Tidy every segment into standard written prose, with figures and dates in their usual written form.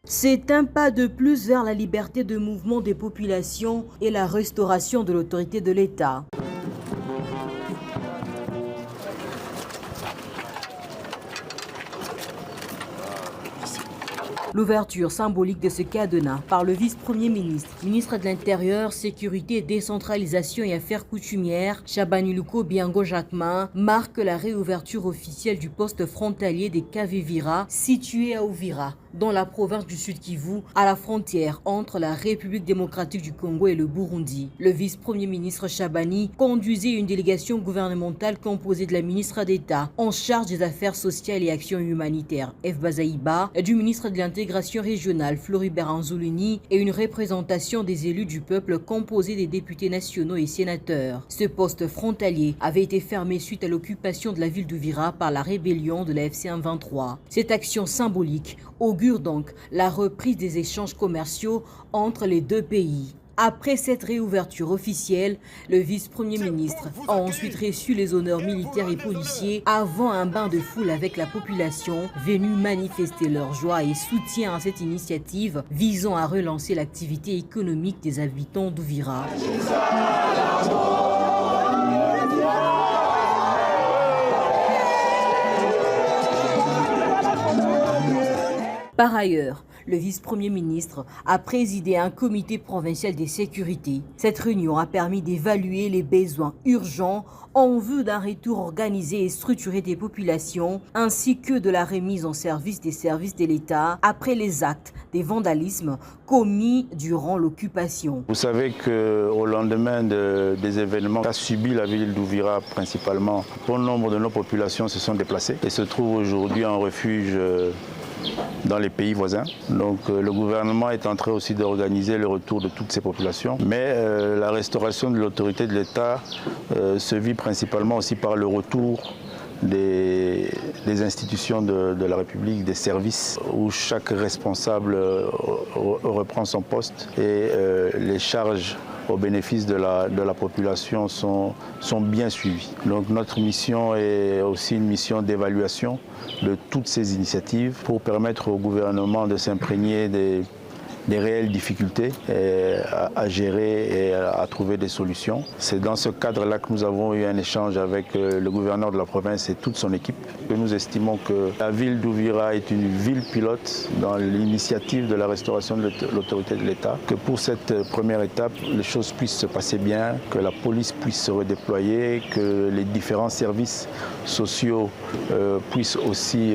C'est un pas de plus vers la liberté de mouvement des populations et la restauration de l'autorité de l'État. L'ouverture symbolique de ce cadenas par le vice-premier ministre, ministre de l'Intérieur, Sécurité, Décentralisation et Affaires coutumières, Chabani Luko Biango Jacquemin, marque la réouverture officielle du poste frontalier des Kavivira, situé à Uvira, dans la province du Sud Kivu, à la frontière entre la République démocratique du Congo et le Burundi. Le vice-premier ministre Chabani conduisait une délégation gouvernementale composée de la ministre d'État en charge des affaires sociales et actions humanitaires, F. Bazaïba, du ministre de l'Intégration régionale, Floribert Anzoulini, et une représentation des élus du peuple composée des députés nationaux et sénateurs. Ce poste frontalier avait été fermé suite à l'occupation de la ville d'Uvira par la rébellion de la FC-M23. Cette action symbolique augure donc la reprise des échanges commerciaux entre les deux pays. Après cette réouverture officielle, le vice-premier ministre a ensuite reçu les honneurs militaires et policiers avant un bain de foule avec la population venue manifester leur joie et soutien à cette initiative visant à relancer l'activité économique des habitants d'Uvira. Par ailleurs, le vice-premier ministre a présidé un comité provincial des sécurités. Cette réunion a permis d'évaluer les besoins urgents en vue d'un retour organisé et structuré des populations, ainsi que de la remise en service des services de l'État après les actes des vandalismes commis durant l'occupation. Vous savez qu'au lendemain des événements qu'a subi la ville d'Uvira principalement, bon nombre de nos populations se sont déplacées et se trouvent aujourd'hui en refuge dans les pays voisins. Donc le gouvernement est en train aussi d'organiser le retour de toutes ces populations. Mais la restauration de l'autorité de l'État se vit principalement aussi par le retour des institutions de la République, des services où chaque responsable reprend son poste et les charges au bénéfice de la population sont bien suivis. Donc notre mission est aussi une mission d'évaluation de toutes ces initiatives pour permettre au gouvernement de s'imprégner des réelles difficultés à gérer et à trouver des solutions. C'est dans ce cadre-là que nous avons eu un échange avec le gouverneur de la province et toute son équipe. Que nous estimons que la ville d'Uvira est une ville pilote dans l'initiative de la restauration de l'autorité de l'État. Que pour cette première étape, les choses puissent se passer bien, que la police puisse se redéployer, que les différents services sociaux puissent aussi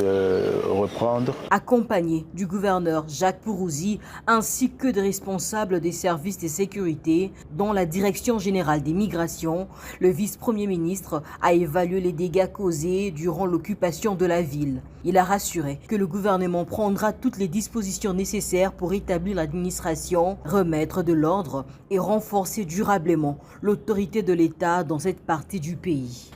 reprendre. Accompagné du gouverneur Jacques Pourouzi, ainsi que des responsables des services de sécurité, dont la Direction générale des migrations, le vice-premier ministre a évalué les dégâts causés durant l'occupation de la ville. Il a rassuré que le gouvernement prendra toutes les dispositions nécessaires pour établir l'administration, remettre de l'ordre et renforcer durablement l'autorité de l'État dans cette partie du pays.